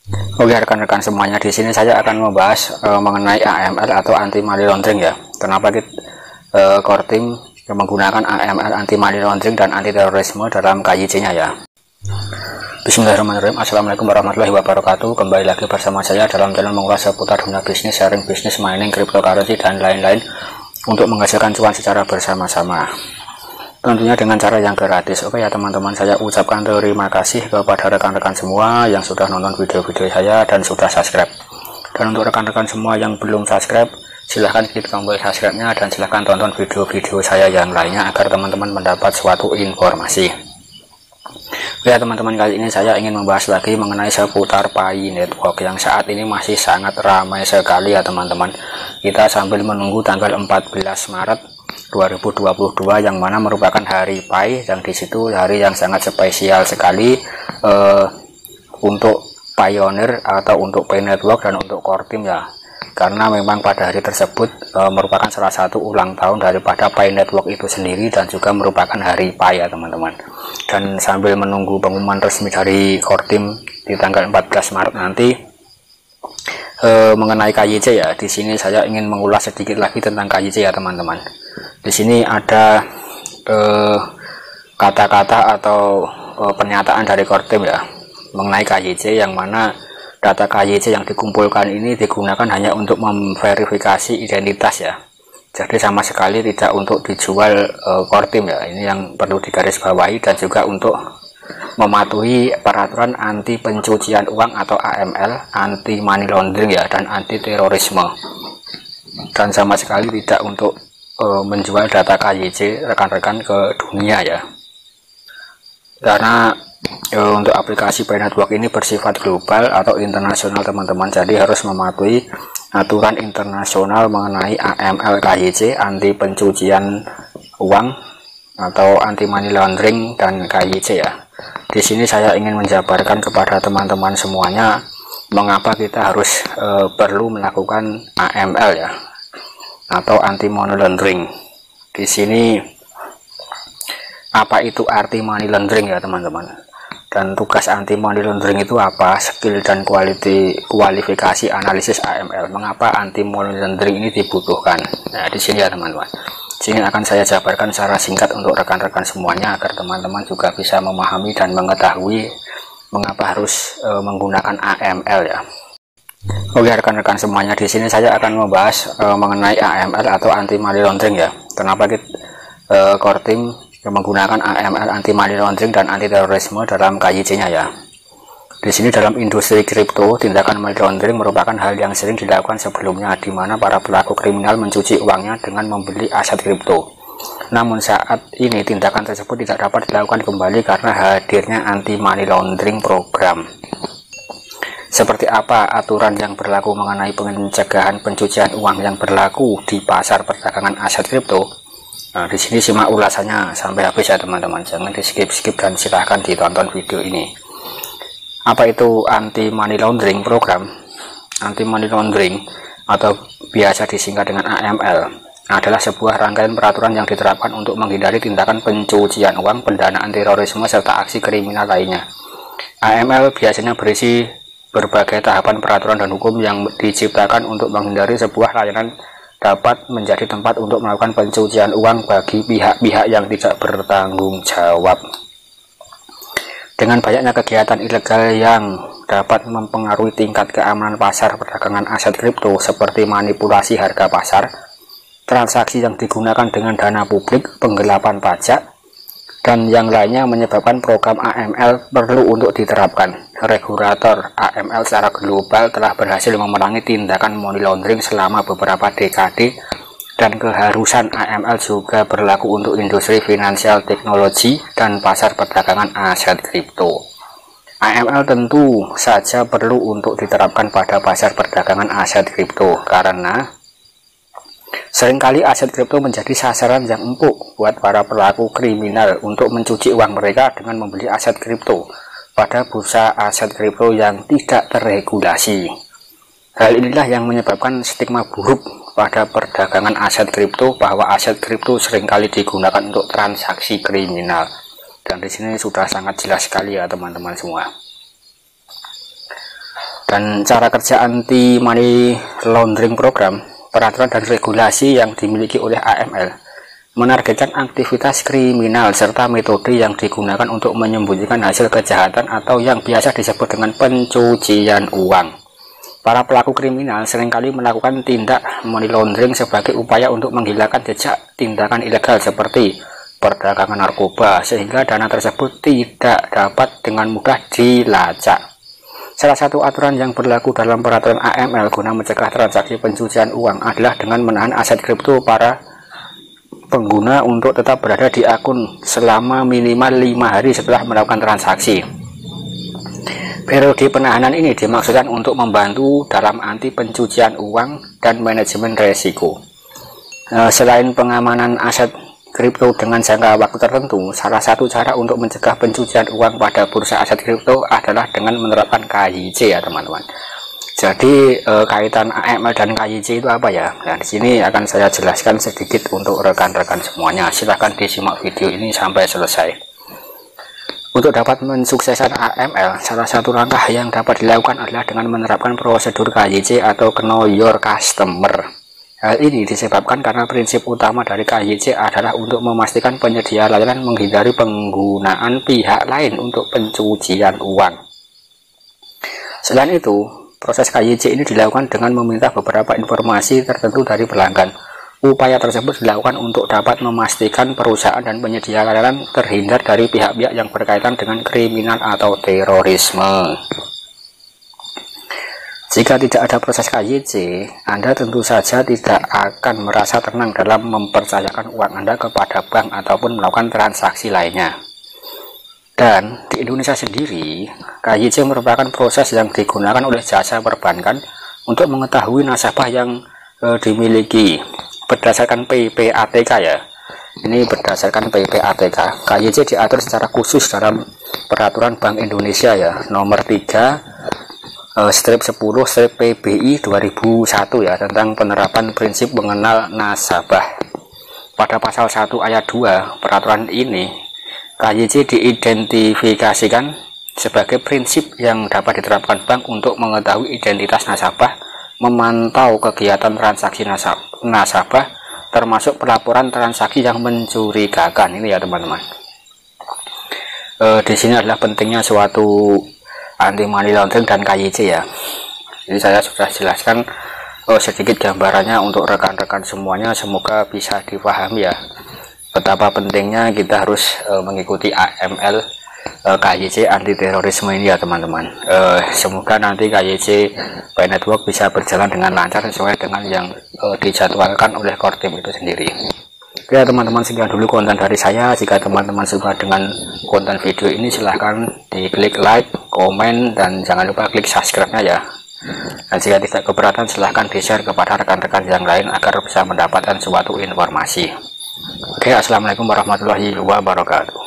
Oke rekan-rekan semuanya, di sini saya akan membahas mengenai AML atau anti money laundering ya. Kenapa kita core team menggunakan AML anti money laundering dan anti terorisme dalam KYC-nya ya. Bismillahirrahmanirrahim. Assalamualaikum warahmatullahi wabarakatuh. Kembali lagi bersama saya dalam channel mengulas seputar dunia bisnis, sharing bisnis, mining, cryptocurrency dan lain-lain untuk menghasilkan cuan secara bersama-sama. Tentunya dengan cara yang gratis. Oke ya teman-teman, saya ucapkan terima kasih kepada rekan-rekan semua yang sudah nonton video-video saya dan sudah subscribe. Dan untuk rekan-rekan semua yang belum subscribe, silahkan klik tombol subscribe-nya dan silahkan tonton video-video saya yang lainnya agar teman-teman mendapat suatu informasi. Oke ya teman-teman, kali ini saya ingin membahas lagi mengenai seputar Pi Network yang saat ini masih sangat ramai sekali ya teman-teman. Kita sambil menunggu tanggal 14 Maret 2022 yang mana merupakan hari Pi, yang disitu hari yang sangat spesial sekali untuk Pioneer atau untuk Pi Network dan untuk core team ya, karena memang pada hari tersebut merupakan salah satu ulang tahun daripada Pi Network itu sendiri dan juga merupakan hari Pi ya teman-teman. Dan sambil menunggu pengumuman resmi dari core team di tanggal 14 Maret nanti mengenai KYC ya, di sini saya ingin mengulas sedikit lagi tentang KYC ya teman-teman. Di sini ada kata-kata atau pernyataan dari core team ya mengenai KYC, yang mana data KYC yang dikumpulkan ini digunakan hanya untuk memverifikasi identitas ya. Jadi sama sekali tidak untuk dijual core team ya. Ini yang perlu digarisbawahi, dan juga untuk mematuhi peraturan anti pencucian uang atau AML, anti money laundering ya, dan anti terorisme. Dan sama sekali tidak untuk menjual data KYC rekan-rekan ke dunia ya. Karena untuk aplikasi Pi Network ini bersifat global atau internasional teman-teman, jadi harus mematuhi aturan internasional mengenai AML KYC, anti pencucian uang atau anti money laundering dan KYC ya. Di sini saya ingin menjabarkan kepada teman-teman semuanya mengapa kita harus perlu melakukan AML ya, atau anti money laundering. Di sini apa itu arti money laundering ya teman-teman, dan tugas anti money laundering itu apa, skill dan kualifikasi analisis AML, mengapa anti money laundering ini dibutuhkan. Nah di sini ya teman-teman, sini akan saya jabarkan secara singkat untuk rekan-rekan semuanya agar teman-teman juga bisa memahami dan mengetahui mengapa harus menggunakan AML ya. Oke rekan-rekan semuanya, di sini saya akan membahas mengenai AML atau anti money laundering ya. Kenapa kita core team menggunakan AML anti money laundering dan anti terorisme dalam KYC-nya ya. Di sini dalam industri kripto, tindakan money laundering merupakan hal yang sering dilakukan sebelumnya, di mana para pelaku kriminal mencuci uangnya dengan membeli aset kripto. Namun saat ini tindakan tersebut tidak dapat dilakukan kembali karena hadirnya anti money laundering program. Seperti apa aturan yang berlaku mengenai pencegahan pencucian uang yang berlaku di pasar perdagangan aset kripto? Nah, di sini simak ulasannya sampai habis ya teman-teman, jangan di skip-skip dan silahkan ditonton video ini. Apa itu anti money laundering program? Anti money laundering atau biasa disingkat dengan AML adalah sebuah rangkaian peraturan yang diterapkan untuk menghindari tindakan pencucian uang, pendanaan terorisme, serta aksi kriminal lainnya. AML biasanya berisi berbagai tahapan peraturan dan hukum yang diciptakan untuk menghindari sebuah layanan dapat menjadi tempat untuk melakukan pencucian uang bagi pihak-pihak yang tidak bertanggung jawab. Dengan banyaknya kegiatan ilegal yang dapat mempengaruhi tingkat keamanan pasar perdagangan aset kripto seperti manipulasi harga pasar, transaksi yang digunakan dengan dana publik, penggelapan pajak, dan yang lainnya menyebabkan program AML perlu untuk diterapkan. Regulator AML secara global telah berhasil memerangi tindakan money laundering selama beberapa dekade, dan keharusan AML juga berlaku untuk industri finansial, teknologi, dan pasar perdagangan aset kripto. AML tentu saja perlu untuk diterapkan pada pasar perdagangan aset kripto karena seringkali aset kripto menjadi sasaran yang empuk buat para pelaku kriminal untuk mencuci uang mereka dengan membeli aset kripto pada bursa aset kripto yang tidak terregulasi. Hal inilah yang menyebabkan stigma buruk pada perdagangan aset kripto, bahwa aset kripto seringkali digunakan untuk transaksi kriminal. Dan di sini sudah sangat jelas sekali ya teman-teman semua. Dan cara kerja anti money laundering program, peraturan dan regulasi yang dimiliki oleh AML menargetkan aktivitas kriminal serta metode yang digunakan untuk menyembunyikan hasil kejahatan atau yang biasa disebut dengan pencucian uang. Para pelaku kriminal seringkali melakukan tindak money laundering sebagai upaya untuk menghilangkan jejak tindakan ilegal seperti perdagangan narkoba, sehingga dana tersebut tidak dapat dengan mudah dilacak. Salah satu aturan yang berlaku dalam peraturan AML guna mencegah transaksi pencucian uang adalah dengan menahan aset kripto para pengguna untuk tetap berada di akun selama minimal 5 hari setelah melakukan transaksi. Periode penahanan ini dimaksudkan untuk membantu dalam anti pencucian uang dan manajemen resiko. Selain pengamanan aset kripto dengan jangka waktu tertentu, salah satu cara untuk mencegah pencucian uang pada bursa aset kripto adalah dengan menerapkan KYC ya teman-teman. Jadi kaitan AML dan KYC itu apa ya? Nah, di sini akan saya jelaskan sedikit untuk rekan-rekan semuanya. Silahkan disimak video ini sampai selesai. Untuk dapat mensukseskan AML, salah satu langkah yang dapat dilakukan adalah dengan menerapkan prosedur KYC atau Know Your Customer. Hal ini disebabkan karena prinsip utama dari KYC adalah untuk memastikan penyedia layanan menghindari penggunaan pihak lain untuk pencucian uang. Selain itu, proses KYC ini dilakukan dengan meminta beberapa informasi tertentu dari pelanggan. Upaya tersebut dilakukan untuk dapat memastikan perusahaan dan penyedia layanan terhindar dari pihak-pihak yang berkaitan dengan kriminal atau terorisme. Jika tidak ada proses KYC, Anda tentu saja tidak akan merasa tenang dalam mempercayakan uang Anda kepada bank ataupun melakukan transaksi lainnya. Dan di Indonesia sendiri, KYC merupakan proses yang digunakan oleh jasa perbankan untuk mengetahui nasabah yang dimiliki berdasarkan PPATK ya. Ini berdasarkan PPATK. KYC diatur secara khusus dalam Peraturan Bank Indonesia ya, nomor 3/10/PBI 2001 ya, tentang penerapan prinsip mengenal nasabah. Pada pasal 1 ayat 2 peraturan ini, KYC diidentifikasikan sebagai prinsip yang dapat diterapkan bank untuk mengetahui identitas nasabah, memantau kegiatan transaksi nasabah, termasuk pelaporan transaksi yang mencurigakan. Ini ya teman-teman. Di sini adalah pentingnya suatu anti money laundering dan KYC ya. Jadi saya sudah jelaskan sedikit gambarannya untuk rekan-rekan semuanya, semoga bisa dipahami ya betapa pentingnya kita harus mengikuti AML KYC anti terorisme ini ya teman-teman. Semoga nanti KYC by Network bisa berjalan dengan lancar sesuai dengan yang dijadwalkan oleh Kortim itu sendiri. Oke teman-teman, sekian dulu konten dari saya. Jika teman-teman suka dengan konten video ini, silahkan diklik like, komen, dan jangan lupa klik subscribe-nya ya. Dan jika tidak keberatan, silahkan di-share kepada rekan-rekan yang lain agar bisa mendapatkan suatu informasi. Oke, assalamualaikum warahmatullahi wabarakatuh.